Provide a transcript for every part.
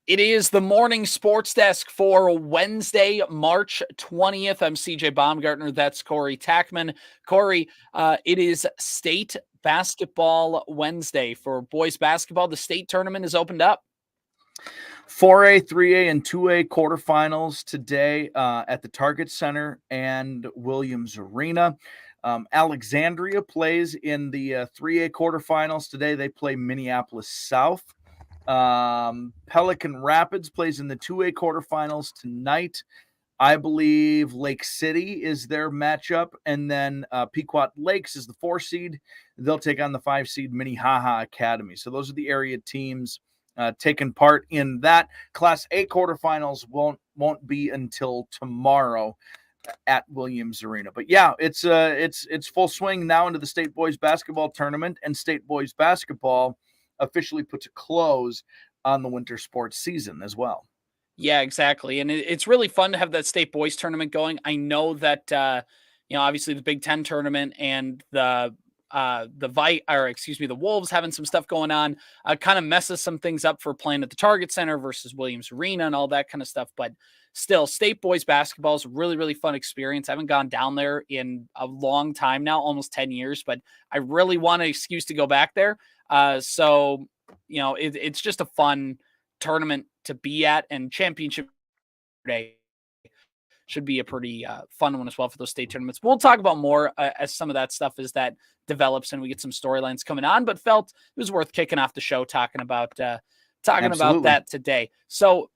It is the morning sports desk for Wednesday, March 20th. I'm CJ Baumgartner. That's Corey Tackman. Corey, it is State Basketball Wednesday for boys basketball. The state tournament has opened up. 4A, 3A, and 2A quarterfinals today at the Target Center and Williams Arena. Alexandria plays in the 3A quarterfinals today. They play Minneapolis South. Pelican Rapids plays in the 2A quarterfinals tonight. I believe Lake City is their matchup, and then Pequot Lakes is the 4 seed. They'll take on the 5 seed Minnehaha Academy. So those are the area teams taking part in that. Class A quarterfinals won't be until tomorrow at Williams Arena. But yeah, it's full swing now into the state boys basketball tournament, and state boys basketball officially puts a close on the winter sports season as well. Yeah, exactly. And it's really fun to have that state boys tournament going. I know that, obviously the Big Ten tournament and the Wolves having some stuff going on kind of messes some things up for playing at the Target Center versus Williams Arena and all that kind of stuff. But still, state boys basketball is a really, really fun experience. I haven't gone down there in a long time now, almost 10 years, but I really want an excuse to go back there. So it's just a fun tournament to be at, and championship day should be a pretty fun one as well for those state tournaments. We'll talk about more as some of that stuff as that develops and we get some storylines coming on, but felt it was worth kicking off the show talking about that today. So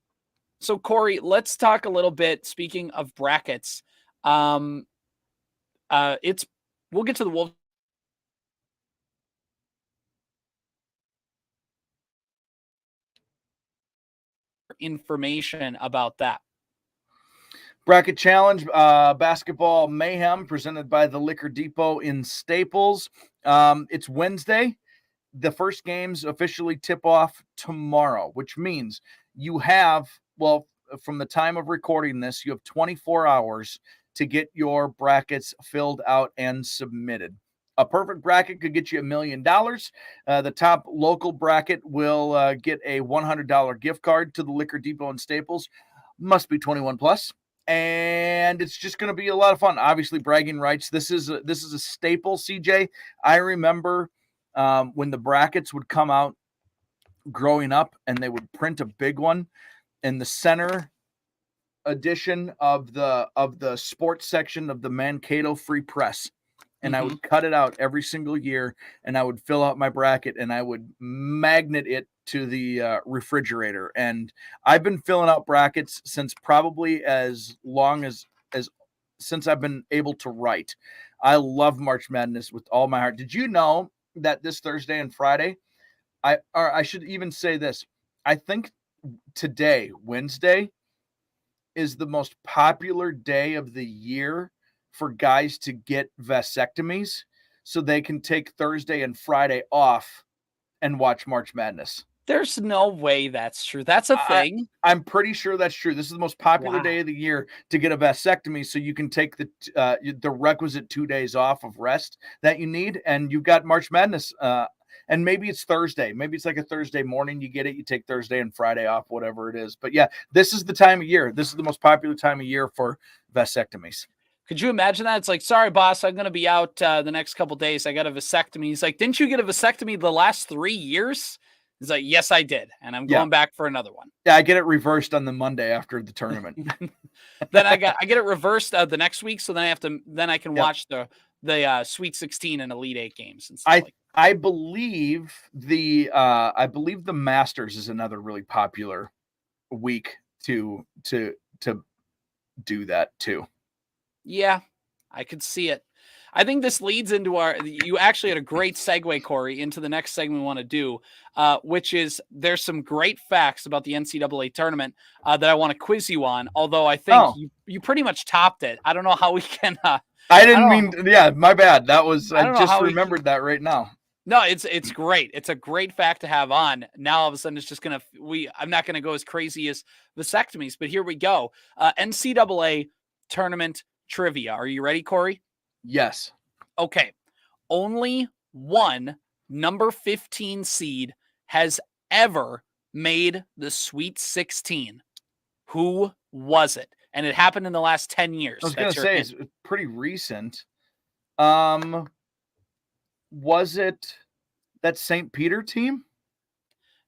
Corey, let's talk a little bit. Speaking of brackets, we'll get to the Wolves information about that. Bracket Challenge, Basketball Mayhem, presented by the Liquor Depot in Staples. It's Wednesday. The first games officially tip off tomorrow, which means you have, from the time of recording this, you have 24 hours to get your brackets filled out and submitted. A perfect bracket could get you $1 million. The top local bracket will get a $100 gift card to the Liquor Depot and Staples. Must be 21 plus. And it's just going to be a lot of fun. Obviously, bragging rights. This is a staple, CJ. I remember when the brackets would come out growing up, and they would print a big one in the center edition of the sports section of the Mankato Free Press. And I would cut it out every single year, and I would fill out my bracket, and I would magnet it to the refrigerator. And I've been filling out brackets since probably as long as since I've been able to write. I love March Madness with all my heart. Did you know that this Thursday and Friday, I should even say this, I think today, Wednesday, is the most popular day of the year for guys to get vasectomies so they can take Thursday and Friday off and watch March Madness. There's no way that's true. That's a thing. I'm pretty sure that's true. This is the most popular day of the year to get a vasectomy so you can take the requisite 2 days off of rest that you need, and you've got March Madness. And maybe it's Thursday. Maybe it's like a Thursday morning. You get it. You take Thursday and Friday off, whatever it is. But yeah, this is the time of year. This is the most popular time of year for vasectomies. Could you imagine that? It's like, sorry, boss, I'm going to be out the next couple days. I got a vasectomy. He's like, didn't you get a vasectomy the last 3 years? He's like, yes, I did. And I'm going back for another one. Yeah, I get it reversed on the Monday after the tournament. Then I get it reversed the next week. So then I can watch the Sweet 16 and Elite 8 games and stuff I believe the Masters is another really popular week to do that too. Yeah, I could see it. I think this leads into you actually had a great segue, Corey, into the next segment we want to do, which is there's some great facts about the NCAA tournament that I want to quiz you on, although I think you pretty much topped it. I don't know how we can. My bad. That was, I just remembered that right now. No, it's great. It's a great fact to have on. Now all of a sudden it's just I'm not going to go as crazy as vasectomies, but here we go. NCAA tournament trivia. Are you ready, Corey? Yes. Okay. Only one number 15 seed has ever made the Sweet 16? Who was it? And it happened in the last 10 years. I was going to say, it's pretty recent. Was it that St. Peter team?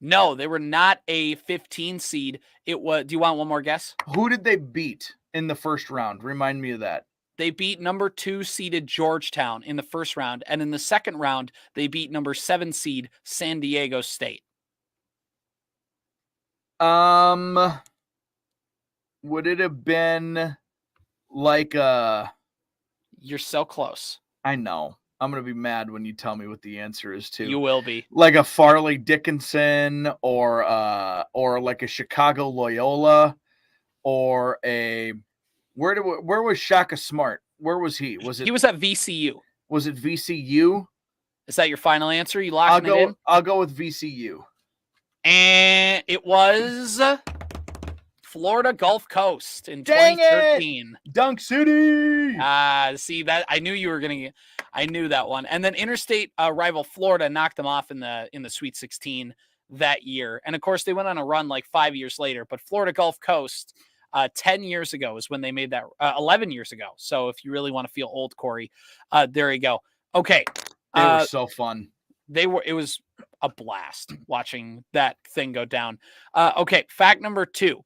No, they were not a 15 seed. It was. Do you want one more guess? Who did they beat in the first round? Remind me of that. They beat number 2 seeded Georgetown in the first round. And in the second round, they beat number 7 seed San Diego State. Would it have been like You're so close. I know. I'm going to be mad when you tell me what the answer is too. You will be. Like a Farley Dickinson or like a Chicago Loyola or a where was Shaka Smart? Where was he? He was at VCU. Was it VCU? Is that your final answer? You locking it in? I'll go with VCU. And it was Florida Gulf Coast in 2013. Dunk City. See that I knew you were gonna get. I knew that one. And then interstate rival Florida knocked them off in the Sweet 16 that year. And of course, they went on a run like 5 years later. But Florida Gulf Coast, 10 years ago is when they made that. 11 years ago. So if you really want to feel old, Corey, there you go. Okay, they were so fun. They were. It was a blast watching that thing go down. Okay, fact number 2.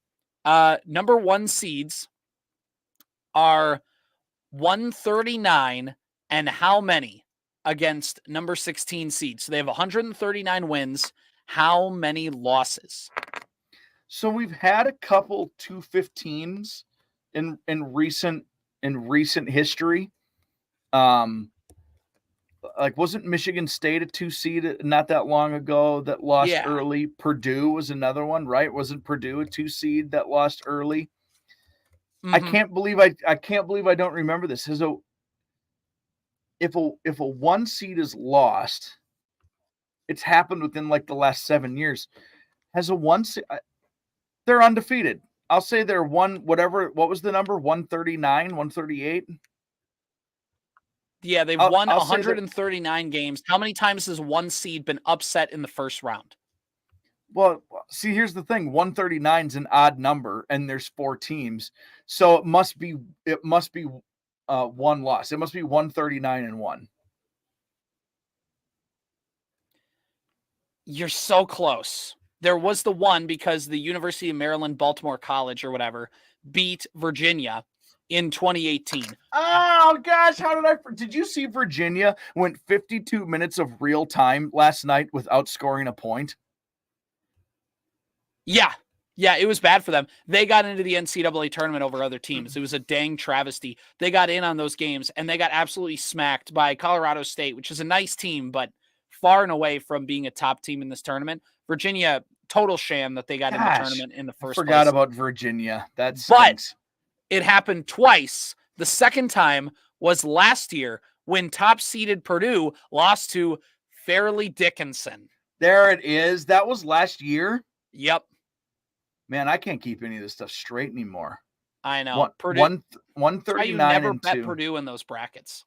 Number 1 seeds are 139 and how many against number 16 seeds? So they have 139 wins. How many losses? So we've had a couple 215s in recent history. Like wasn't Michigan State a 2 seed not that long ago that lost early? Purdue was another one, right? Wasn't Purdue a 2 seed that lost early? Mm-hmm. I can't believe I don't remember this. If a 1 seed is lost, it's happened within like the last 7 years. Has a 1 seed, they're undefeated. I'll say they're what was the number? 139, 138? Yeah, they've won 139 games. How many times has 1 seed been upset in the first round? Well, see, here's the thing. 139 is an odd number, and there's 4 teams. So it must be 1 loss. It must be 139 and 1. You're so close. There was the one because the University of Maryland, Baltimore College or whatever beat Virginia in 2018. Oh gosh, did you see Virginia went 52 minutes of real time last night without scoring a point? Yeah, it was bad for them. They got into the NCAA tournament over other teams. It was a dang travesty. They got in on those games and they got absolutely smacked by Colorado State, which is a nice team, but far and away from being a top team in this tournament. Virginia, total sham that they got in the tournament in the first place. Forgot about Virginia. That's but it happened twice. The second time was last year when top-seeded Purdue lost to Fairleigh Dickinson. There it is. That was last year? Yep. Man, I can't keep any of this stuff straight anymore. I know. Purdue, 139 you never and bet 2. Purdue in those brackets.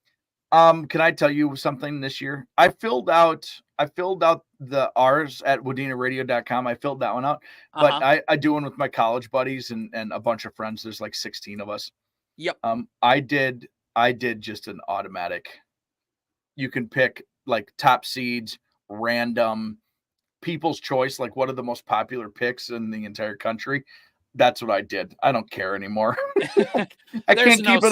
Can I tell you something this year? I filled out the ours at WadenaRadio.com. I filled that one out, but I do one with my college buddies and a bunch of friends. There's like 16 of us. Yep. I did just an automatic. You can pick like top seeds, random, people's choice, like what are the most popular picks in the entire country. That's what I did. I don't care anymore. I can't keep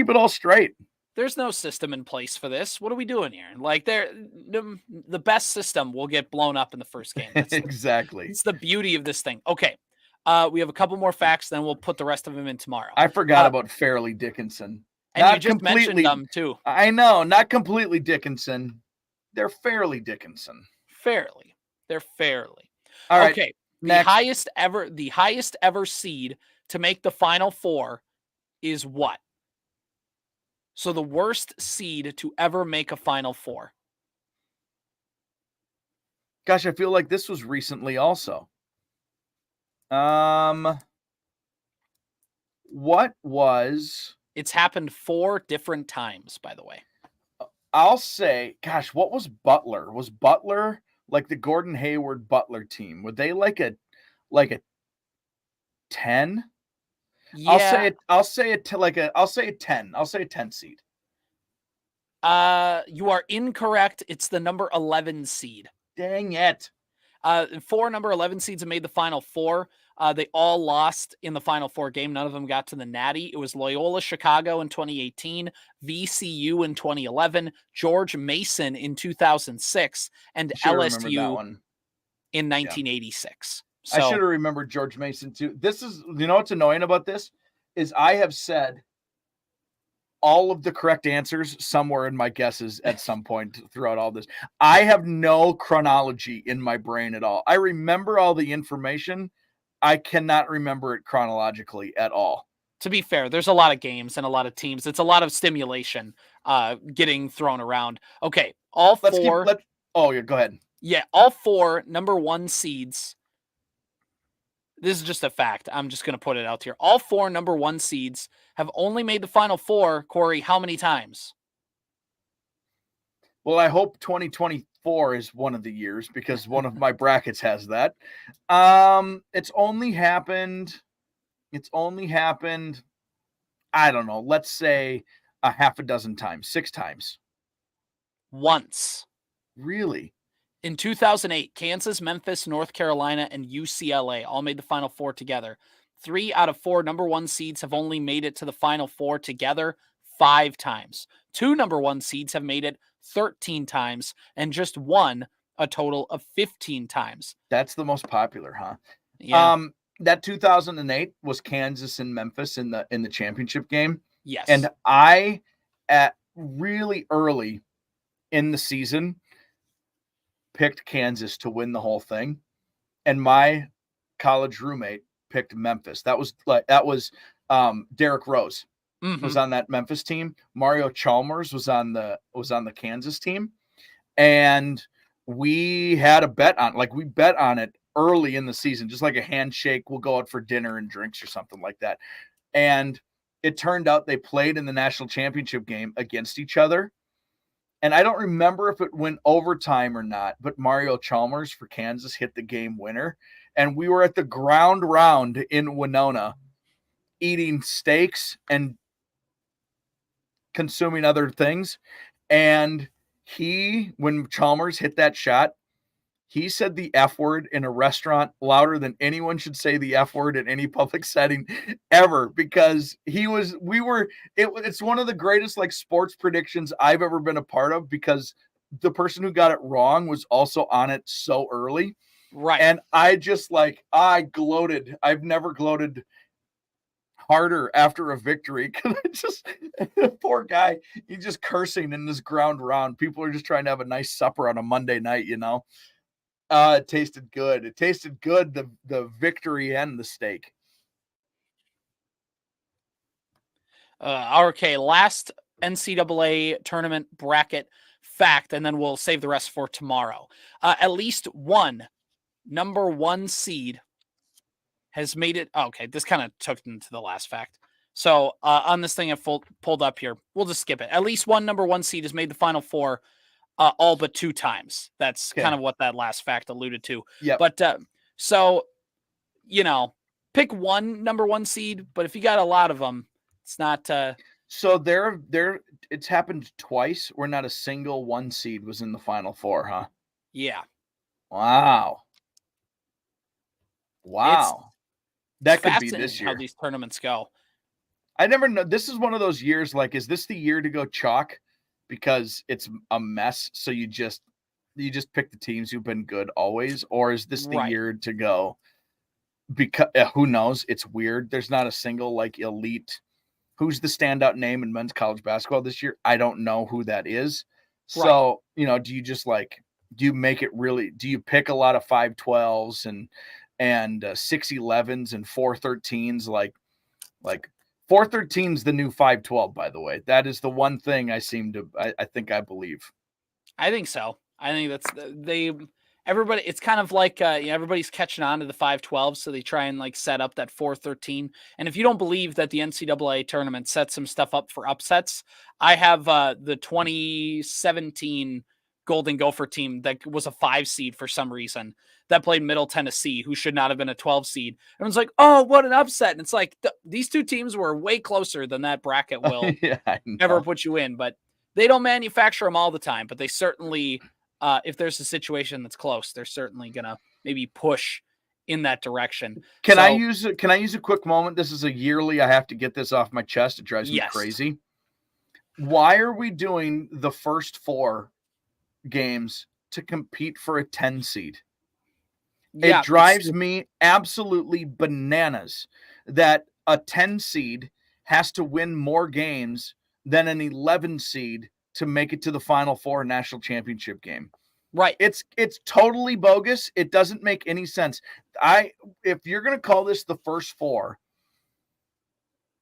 it all straight. There's no system in place for this. What are we doing here? Like the best system will get blown up in the first game. Exactly. It's the beauty of this thing. Okay. We have a couple more facts, then we'll put the rest of them in tomorrow. I forgot about Fairleigh Dickinson. And not you just mentioned them too. I know, not completely Dickinson. They're Fairleigh Dickinson. Fairly. They're fairly. All right. Okay. The highest ever seed to make the Final Four is what? So the worst seed to ever make a Final Four. Gosh, I feel like this was recently also. What was... It's happened 4 different times, by the way. I'll say, gosh, what was Butler? Was Butler like the Gordon Hayward Butler team, were they like a 10? Yeah. I'll say a 10. I'll say a 10 seed. You are incorrect. It's the number 11 seed. Dang it. 4 number 11 seeds have made the Final Four. They all lost in the Final Four game. None of them got to the Natty. It was Loyola Chicago in 2018, VCU in 2011, George Mason in 2006, and LSU in 1986. So, I should have remembered George Mason too. This is, what's annoying about this is I have said all of the correct answers somewhere in my guesses at some point throughout all this. I have no chronology in my brain at all. I remember all the information. I cannot remember it chronologically at all. To be fair, there's a lot of games and a lot of teams. It's a lot of stimulation getting thrown around. Okay, all four. Go ahead. Yeah, all 4 number 1 seeds. This is just a fact. I'm just going to put it out here. All 4 number 1 seeds have only made the Final Four, Corey, how many times? Well, I hope 2024 is one of the years because one of my brackets has that. It's only happened, I don't know, let's say a half a dozen times, 6 times. Once. Really? In 2008, Kansas, Memphis, North Carolina, and UCLA all made the Final Four together. 3 out of 4 number 1 seeds have only made it to the Final Four together 5 times. 2 number 1 seeds have made it 13 times, and just 1 a total of 15 times. That's the most popular, huh? Yeah. That 2008 was Kansas and Memphis in the championship game. Yes. And I, at really early in the season, picked Kansas to win the whole thing, and my college roommate picked Memphis. That was Derrick Rose was on that Memphis team. Mario Chalmers was on the Kansas team, and we had a bet on it early in the season, just like a handshake. We'll go out for dinner and drinks or something like that. And it turned out they played in the national championship game against each other. And I don't remember if it went overtime or not, but Mario Chalmers for Kansas hit the game winner. And we were at the ground round in Winona eating steaks and consuming other things. And when Chalmers hit that shot, he said the F word in a restaurant louder than anyone should say the F word in any public setting ever, because it's one of the greatest sports predictions I've ever been a part of, because the person who got it wrong was also on it so early. Right. And I just I gloated. I've never gloated harder after a victory. Poor guy, he's just cursing in this ground round. People are just trying to have a nice supper on a Monday night, It tasted good. The victory and the steak. Okay, last NCAA tournament bracket fact, and then we'll save the rest for tomorrow. At least one number 1 seed has made it. Okay, this kind of took into the last fact. So on this thing I've pulled up here, we'll just skip it. At least one number 1 seed has made the Final Four all but 2 times. That's kind of what that last fact alluded to. Yeah. But so, pick one number 1 seed, but if you got a lot of them, it's not. So it's happened twice where not a single 1 seed was in the Final Four, huh? Yeah. Wow. That could be this year. How these tournaments go. I never know. This is one of those years. Is this the year to go chalk because it's a mess? So you just pick the teams who've been good always, or is this the year to go? Because who knows? It's weird. There's not a single elite. Who's the standout name in men's college basketball this year? I don't know who that is. So do you just do you make it really? Do you pick a lot of 5-12s and 6-11s and 4-13s? Like 4-13's the new 5-12, by the way. That is the one thing I believe. I think so. I think that's everybody. It's kind of everybody's catching on to the 5-12, so they try and set up that 4-13. And if you don't believe that the NCAA tournament sets some stuff up for upsets, I have the 2017 Golden Gopher team that was a 5 seed for some reason that played Middle Tennessee, who should not have been a 12 seed. Everyone's like, oh, what an upset. And it's like, these two teams were way closer than that bracket will ever put you in, but they don't manufacture them all the time, but they certainly, if there's a situation that's close, they're certainly going to maybe push in that direction. Can I use a quick moment? This is a yearly, I have to get this off my chest. It drives me crazy. Why are we doing the first 4 games to compete for a 10 seed? It drives me absolutely bananas that a 10 seed has to win more games than an 11 seed to make it to the Final Four national championship game. Right. It's totally bogus. It doesn't make any sense. If you're going to call this the first 4,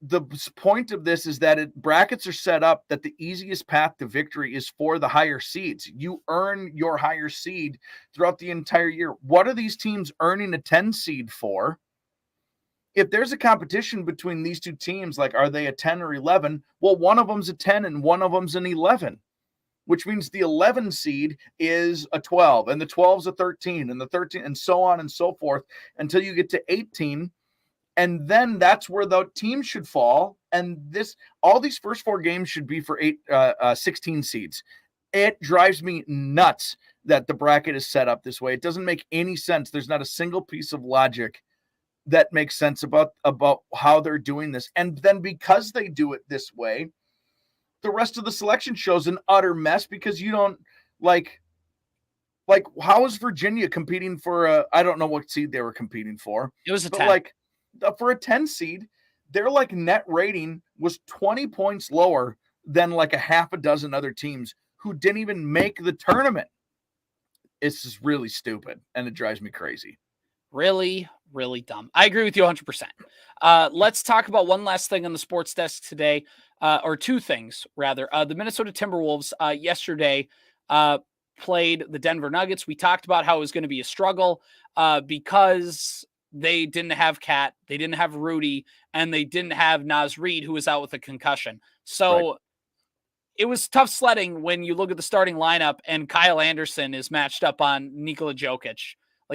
the point of this is that brackets are set up that the easiest path to victory is for the higher seeds. You earn your higher seed throughout the entire year. What are these teams earning a 10 seed for? If there's a competition between these two teams, like, are they a 10 or 11? Well, one of them's a 10 and one of them's an 11, which means the 11 seed is a 12 and the 12's a 13 and the 13 and so on and so forth until you get to 18. And then that's where the team should fall. And all these first 4 games should be for 16 seeds. It drives me nuts that the bracket is set up this way. It doesn't make any sense. There's not a single piece of logic that makes sense about how they're doing this. And then because they do it this way, the rest of the selection shows an utter mess because you don't like how is Virginia competing for I don't know what seed they were competing for. It was a 10. For a 10 seed, their net rating was 20 points lower than a half a dozen other teams who didn't even make the tournament. It's just really stupid, and it drives me crazy. Really, really dumb. I agree with you 100%. Let's talk about one last thing on the sports desk today, or 2 things, rather. The Minnesota Timberwolves yesterday played the Denver Nuggets. We talked about how it was going to be a struggle because they didn't have Cat, they didn't have Rudy, and they didn't have Naz Reid, who was out with a concussion. So it was tough sledding when you look at the starting lineup and Kyle Anderson is matched up on Nikola Jokic.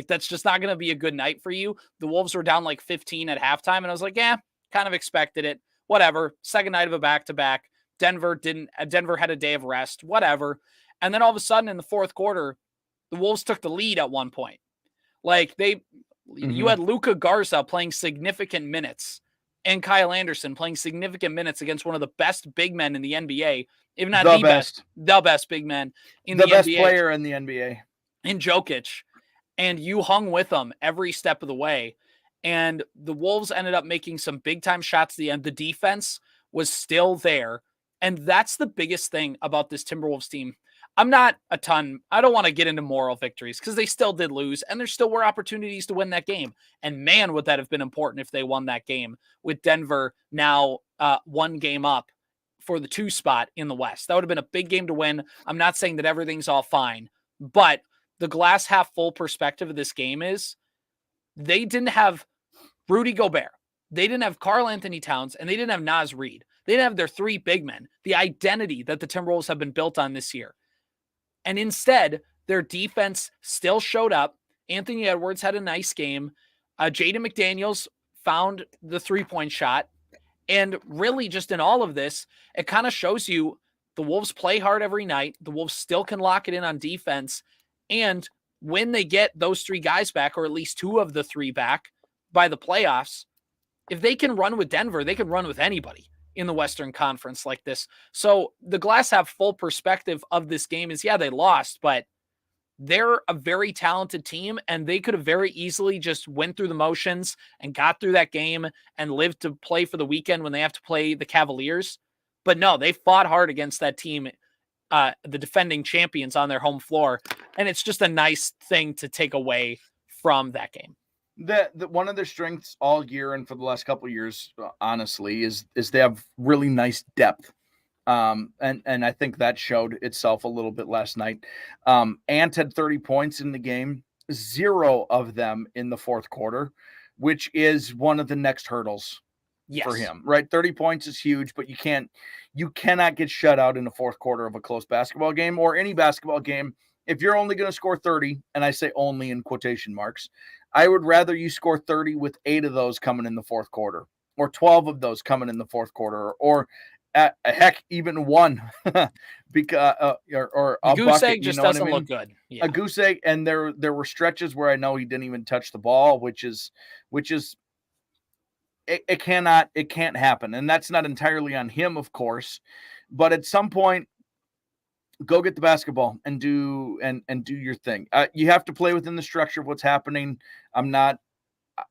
That's just not going to be a good night for you. The Wolves were down 15 at halftime, and I was like, yeah, kind of expected it. Whatever. Second night of a back-to-back. Denver had a day of rest. Whatever. And then all of a sudden in the fourth quarter, the Wolves took the lead at one point. You had Luka Garza playing significant minutes and Kyle Anderson playing significant minutes against one of the best big men in the NBA, if not the best big man in the NBA. The best player in the NBA. In Jokic. And you hung with them every step of the way. And the Wolves ended up making some big-time shots at the end. The defense was still there. And that's the biggest thing about this Timberwolves team. I don't want to get into moral victories because they still did lose and there still were opportunities to win that game. And man, would that have been important if they won that game with Denver now 1 game up for the 2 spot in the West. That would have been a big game to win. I'm not saying that everything's all fine, but the glass half full perspective of this game is they didn't have Rudy Gobert. They didn't have Karl Anthony Towns and they didn't have Naz Reid. They didn't have their 3 big men, the identity that the Timberwolves have been built on this year. And instead, their defense still showed up. Anthony Edwards had a nice game. Jaden McDaniels found the 3-point shot. And really, just in all of this, it kind of shows you the Wolves play hard every night. The Wolves still can lock it in on defense. And when they get those 3 guys back, or at least 2 of the 3 back by the playoffs, if they can run with Denver, they can run with anybody in the Western Conference like this. So the glass half full perspective of this game is, yeah, they lost, but they're a very talented team and they could have very easily just went through the motions and got through that game and lived to play for the weekend when they have to play the Cavaliers. But no, they fought hard against that team, the defending champions on their home floor. And it's just a nice thing to take away from that game. One of their strengths all year and for the last couple of years, honestly, is they have really nice depth. And I think that showed itself a little bit last night. Ant had 30 points in the game, 0 of them in the fourth quarter, which is one of the next hurdles for Yes. him, right? 30 points is huge, but you cannot get shut out in the fourth quarter of a close basketball game or any basketball game. If you're only going to score 30, and I say only in quotation marks, I would rather you score 30 with 8 of those coming in the fourth quarter, or 12 of those coming in the fourth quarter, or heck, even one, because or a goose bucket. egg You just know what I doesn't mean? look good. Yeah. A goose egg, and there were stretches where I know he didn't even touch the ball, which is it can't happen, and that's not entirely on him, of course, but at some point, go get the basketball and do your thing. You have to play within the structure of what's happening. I'm not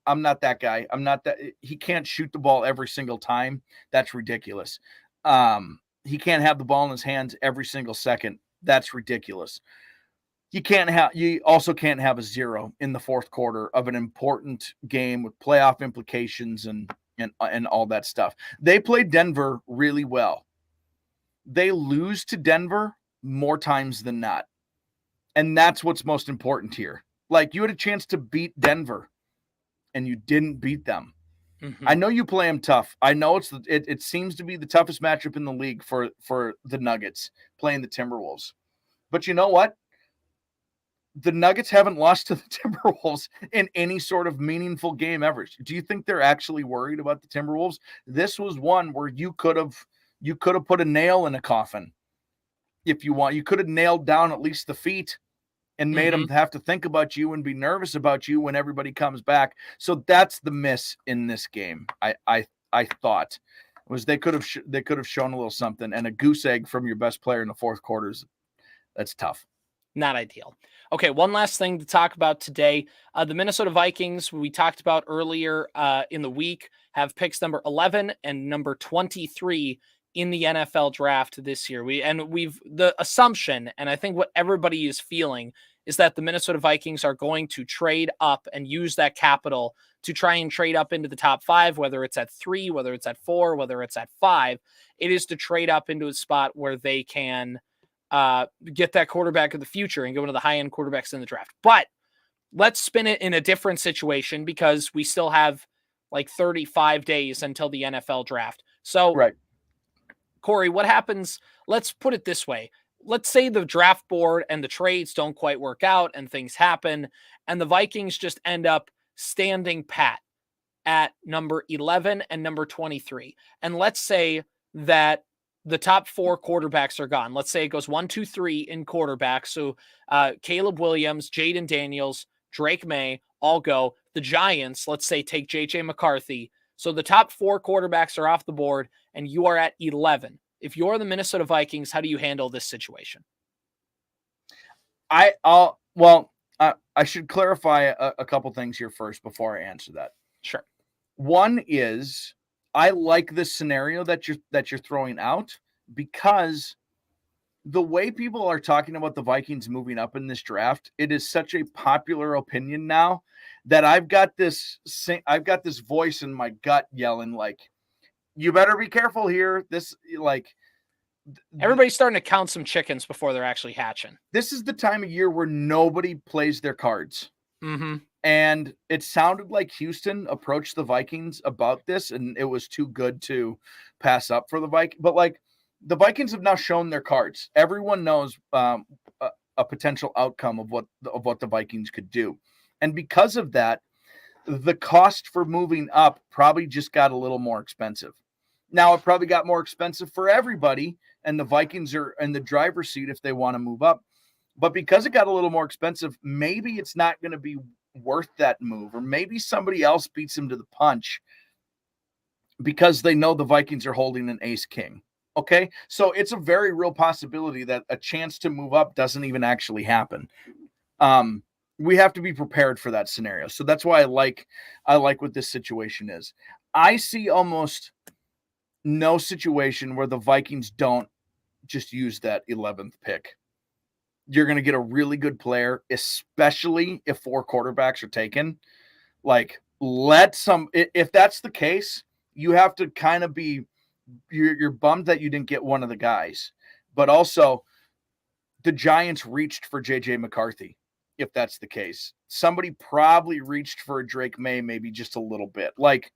that guy. I'm not that. He can't shoot the ball every single time. That's ridiculous. He can't have the ball in his hands every single second. That's ridiculous. You also can't have a 0 in the fourth quarter of an important game with playoff implications and all that stuff. They played Denver really well. They lose to Denver more times than not. And that's what's most important here. Like, you had a chance to beat Denver and you didn't beat them. Mm-hmm. I know you play them tough. I know it seems to be the toughest matchup in the league for the Nuggets playing the Timberwolves. But you know what? The Nuggets haven't lost to the Timberwolves in any sort of meaningful game ever. Do you think they're actually worried about the Timberwolves? This was one where you could have put a nail in a coffin if you want. You could have nailed down at least the feet and made them have to think about you and be nervous about you when everybody comes back. So that's the miss in this game. I thought was they could have shown a little something, and a goose egg from your best player in the fourth quarters. That's tough. Not ideal. Okay, one last thing to talk about today. The Minnesota Vikings, we talked about earlier in the week, have picks number 11 and number 23 in the NFL draft this year. The assumption, and I think what everybody is feeling, is that the Minnesota Vikings are going to trade up and use that capital to try and trade up into the top 5, whether it's at 3, whether it's at 4, whether it's at 5. It is to trade up into a spot where they can get that quarterback of the future and go into the high-end quarterbacks in the draft. But let's spin it in a different situation, because we still have like 35 days until the NFL draft. So, right. Corey, what happens? Let's put it this way. Let's say the draft board and the trades don't quite work out and things happen, and the Vikings just end up standing pat at number 11 and number 23. And let's say that the top 4 quarterbacks are gone. Let's say it goes 1, 2, 3 in quarterbacks. So Caleb Williams, Jaden Daniels, Drake May all go. The Giants, let's say, take JJ McCarthy. So the top 4 quarterbacks are off the board, and you are at 11. If you're the Minnesota Vikings, how do you handle this situation? I should clarify a couple things here first before I answer that. Sure. One is, I like this scenario that you're throwing out, because the way people are talking about the Vikings moving up in this draft, it is such a popular opinion now that I've got this voice in my gut yelling, like, you better be careful here. Everybody's starting to count some chickens before they're actually hatching. This is the time of year where nobody plays their cards. Mm-hmm. And it sounded like Houston approached the Vikings about this, and it was too good to pass up for the Vikings. But like, the Vikings have now shown their cards. Everyone knows a potential outcome of what the Vikings could do. And because of that, the cost for moving up probably just got a little more expensive. Now, it probably got more expensive for everybody, and the Vikings are in the driver's seat if they want to move up. But because it got a little more expensive, maybe it's not going to be worth that move, or maybe somebody else beats them to the punch because they know the Vikings are holding an ace king. Okay, so it's a very real possibility that a chance to move up doesn't even actually happen. We have to be prepared for that scenario. So that's why I like what this situation is. I see almost no situation where the Vikings don't just use that 11th pick. You're going to get a really good player, especially if 4 quarterbacks are taken. Like, if that's the case, you have to kind of be, you're bummed that you didn't get one of the guys, but also the Giants reached for JJ McCarthy. If that's the case, somebody probably reached for a Drake May, maybe just a little bit. Like,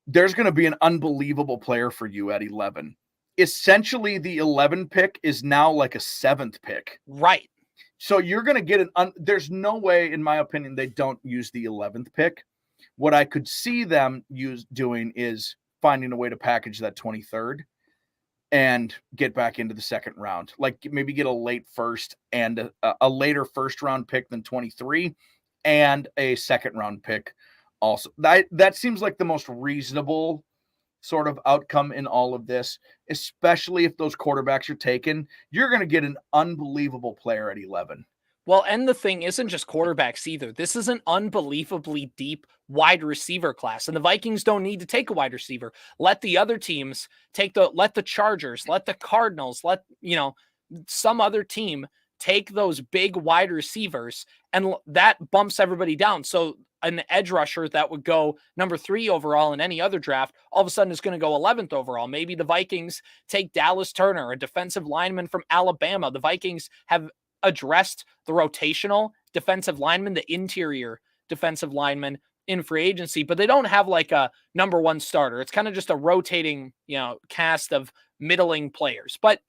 there's going to be an unbelievable player for you at 11. Essentially, the 11 pick is now like a 7th pick. Right. So you're going to get there's no way, in my opinion, they don't use the 11th pick. What I could see them doing is finding a way to package that 23rd and get back into the second round. Like maybe get a late first and a later first round pick than 23 and a second round pick also. That seems like the most reasonable sort of outcome in all of this, especially if those quarterbacks are taken. You're going to get an unbelievable player at 11. Well, and the thing isn't just quarterbacks either. This is an unbelievably deep wide receiver class, and the Vikings don't need to take a wide receiver. Let the other teams let the Chargers, let the Cardinals, let, some other team take those big wide receivers, and that bumps everybody down. So an edge rusher that would go number 3 overall in any other draft, all of a sudden is going to go 11th overall. Maybe the Vikings take Dallas Turner, a defensive lineman from Alabama. The Vikings have addressed the rotational defensive lineman, the interior defensive lineman in free agency, but they don't have like a number 1 starter. It's kind of just a rotating, cast of middling players, but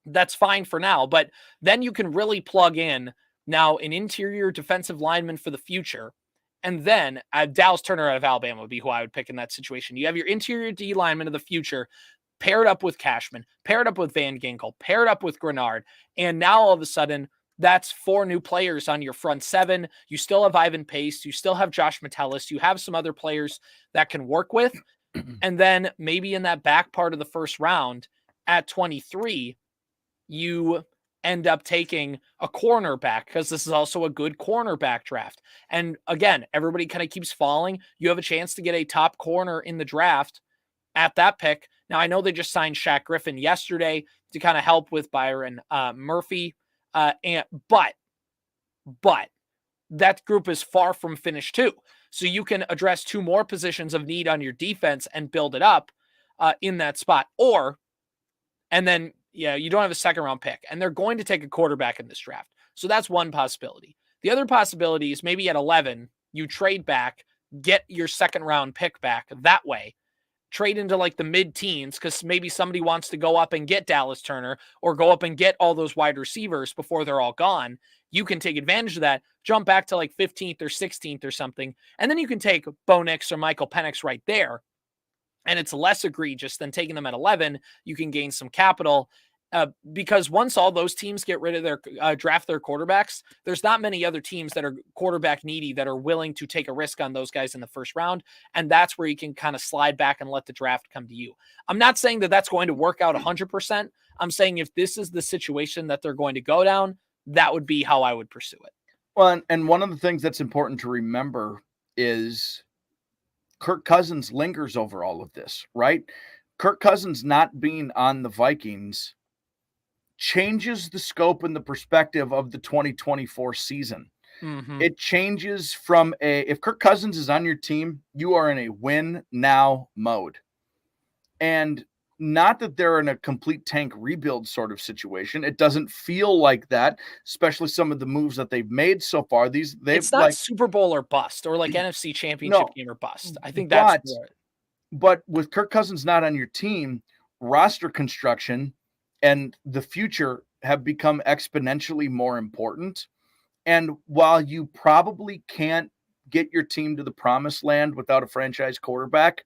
that's fine for now. But then you can really plug in now an interior defensive lineman for the future. And then Dallas Turner out of Alabama would be who I would pick in that situation. You have your interior D lineman of the future, paired up with Cashman, paired up with Van Ginkel, paired up with Grenard. And now all of a sudden, that's 4 new players on your front 7. You still have Ivan Pace. You still have Josh Metellus. You have some other players that can work with. And then maybe in that back part of the first round at 23, you end up taking a cornerback, because this is also a good cornerback draft. And again, everybody kind of keeps falling. You have a chance to get a top corner in the draft at that pick. Now, I know they just signed Shaq Griffin yesterday to kind of help with Byron Murphy. But that group is far from finished too. So you can address 2 more positions of need on your defense and build it up in that spot. And then you don't have a second round pick, and they're going to take a quarterback in this draft. So that's one possibility. The other possibility is maybe at 11, you trade back, get your second round pick back that way, trade into like the mid-teens, because maybe somebody wants to go up and get Dallas Turner or go up and get all those wide receivers before they're all gone. You can take advantage of that, jump back to like 15th or 16th or something, and then you can take Bo Nix or Michael Penix right there. And it's less egregious than taking them at 11. You can gain some capital because once all those teams get rid of their draft their quarterbacks, there's not many other teams that are quarterback needy that are willing to take a risk on those guys in the first round. And that's where you can kind of slide back and let the draft come to you. I'm not saying that that's going to work out 100%. I'm saying if this is the situation that they're going to go down, that would be how I would pursue it. Well, and one of the things that's important to remember is Kirk Cousins lingers over all of this, right? Kirk Cousins not being on the Vikings changes the scope and the perspective of the 2024 season. Mm-hmm. It changes from if Kirk Cousins is on your team, you are in a win now mode. And not that they're in a complete tank rebuild sort of situation. It doesn't feel like that, especially some of the moves that they've made so far. It's not Super Bowl or bust or like NFC Championship game or bust. I think that's more. But with Kirk Cousins not on your team, roster construction and the future have become exponentially more important. And while you probably can't get your team to the promised land without a franchise quarterback,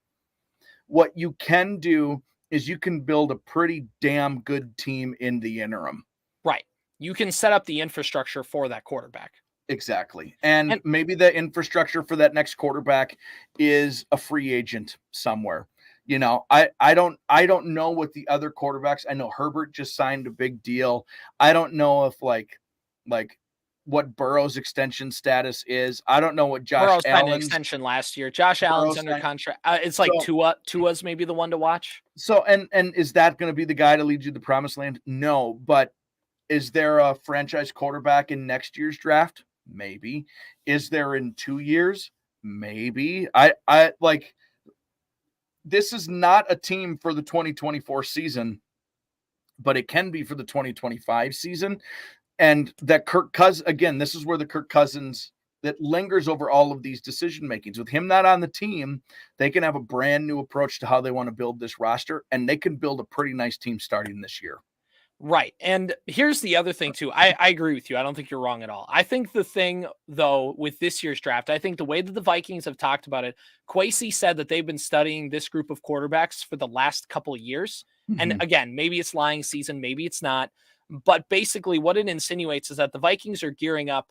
what you can do is you can build a pretty damn good team in the interim. Right. You can set up the infrastructure for that quarterback. Exactly. And maybe the infrastructure for that next quarterback is a free agent somewhere. You know, I don't know what the other quarterbacks. I know Herbert just signed a big deal. I don't know if like what Burrow's extension status is. I don't know what Josh Allen's signed an extension last year. Josh Allen's under contract. It's like Tua's maybe the one to watch. So and is that going to be the guy to lead you to the promised land? No, but is there a franchise quarterback in next year's draft? Maybe. Is there in 2 years? Maybe. I like. This is not a team for the 2024 season, but it can be for the 2025 season. And that Kirk Cousins, again, this is where the Kirk Cousins that lingers over all of these decision makings. With him not on the team, they can have a brand new approach to how they want to build this roster, and they can build a pretty nice team starting this year. Right. And here's the other thing too. I agree with you. I don't think you're wrong at all. I think the thing though, with this year's draft, I think the way that the Vikings have talked about it, Kwesi said that they've been studying this group of quarterbacks for the last couple of years. And again, maybe it's lying season, maybe it's not. But basically what it insinuates is that the Vikings are gearing up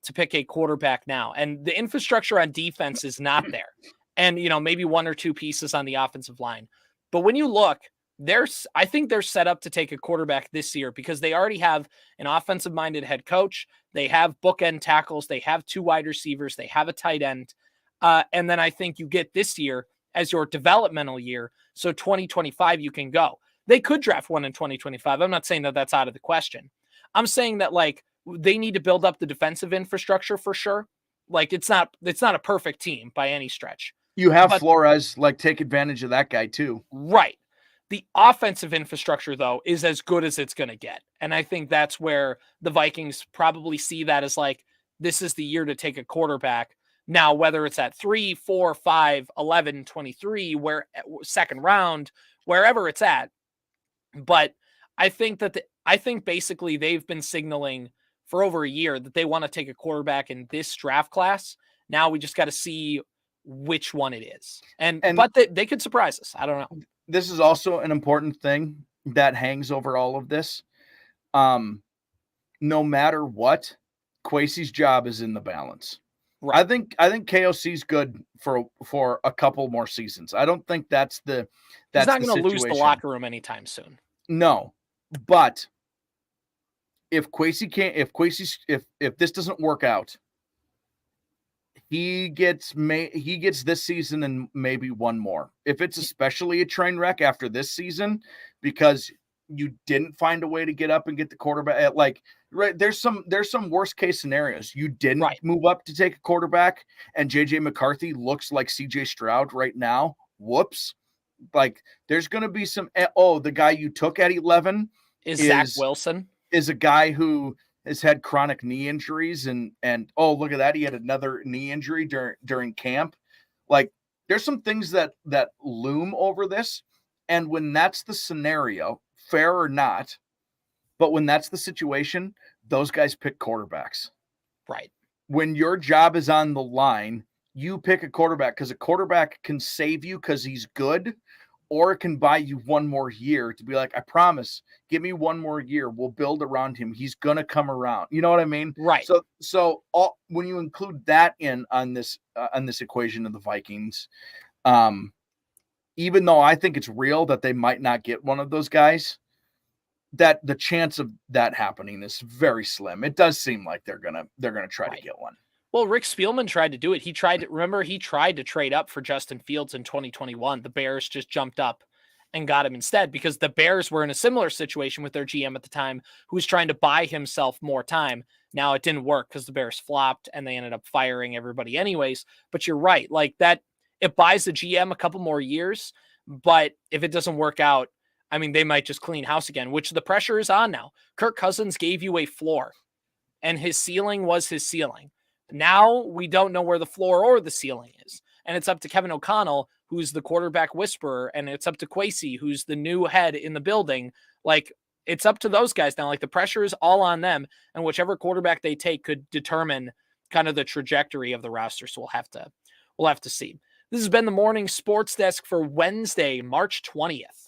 to pick a quarterback now. And the infrastructure on defense is not there. And, maybe one or two pieces on the offensive line. But when you look, I think they're set up to take a quarterback this year because they already have an offensive-minded head coach. They have bookend tackles. They have 2 wide receivers. They have a tight end. And then I think you get this year as your developmental year. So 2025, you can go. They could draft one in 2025. I'm not saying that that's out of the question. I'm saying that they need to build up the defensive infrastructure for sure. It's not a perfect team by any stretch. You have Flores, take advantage of that guy too. Right. The offensive infrastructure, though, is as good as it's going to get. And I think that's where the Vikings probably see that as this is the year to take a quarterback. Now, whether it's at 3, 4, 5, 11, 23, second round, wherever it's at. But I think basically they've been signaling for over a year that they want to take a quarterback in this draft class. Now we just got to see which one it is. But they could surprise us. I don't know. This is also an important thing that hangs over all of this. No matter what, Kwesi's job is in the balance. Right. I think KOC's good for a couple more seasons. I don't think that's he's not going to lose the locker room anytime soon. No, but if this doesn't work out, he gets this season and maybe one more. If it's especially a train wreck after this season, because you didn't find a way to get up and get the quarterback, right? There's some worst case scenarios. You didn't move up to take a quarterback, and JJ McCarthy looks like CJ Stroud right now. Whoops! There's going to be some. The guy you took at 11 is Zach Wilson. Is a guy who has had chronic knee injuries and look at that. He had another knee injury during camp. There's some things that loom over this. And when that's the scenario, fair or not, but when that's the situation, those guys pick quarterbacks. Right. When your job is on the line, you pick a quarterback because a quarterback can save you because he's good, or it can buy you one more year to be I promise, give me one more year. We'll build around him. He's going to come around. You know what I mean? Right. So when you include that in on this equation of the Vikings, even though I think it's real that they might not get one of those guys, that the chance of that happening is very slim. It does seem like they're gonna try to get one. Well, Rick Spielman tried to do it. He tried to trade up for Justin Fields in 2021. The Bears just jumped up and got him instead because the Bears were in a similar situation with their GM at the time who was trying to buy himself more time. Now it didn't work because the Bears flopped and they ended up firing everybody anyways. But you're right. That, it buys the GM a couple more years. But if it doesn't work out, they might just clean house again, which the pressure is on now. Kirk Cousins gave you a floor and his ceiling was his ceiling. Now we don't know where the floor or the ceiling is. And it's up to Kevin O'Connell, who's the quarterback whisperer, and it's up to Kwesi, who's the new head in the building. It's up to those guys now. The pressure is all on them, and whichever quarterback they take could determine kind of the trajectory of the roster. So we'll have to see. This has been the Morning Sports Desk for Wednesday, March 20th.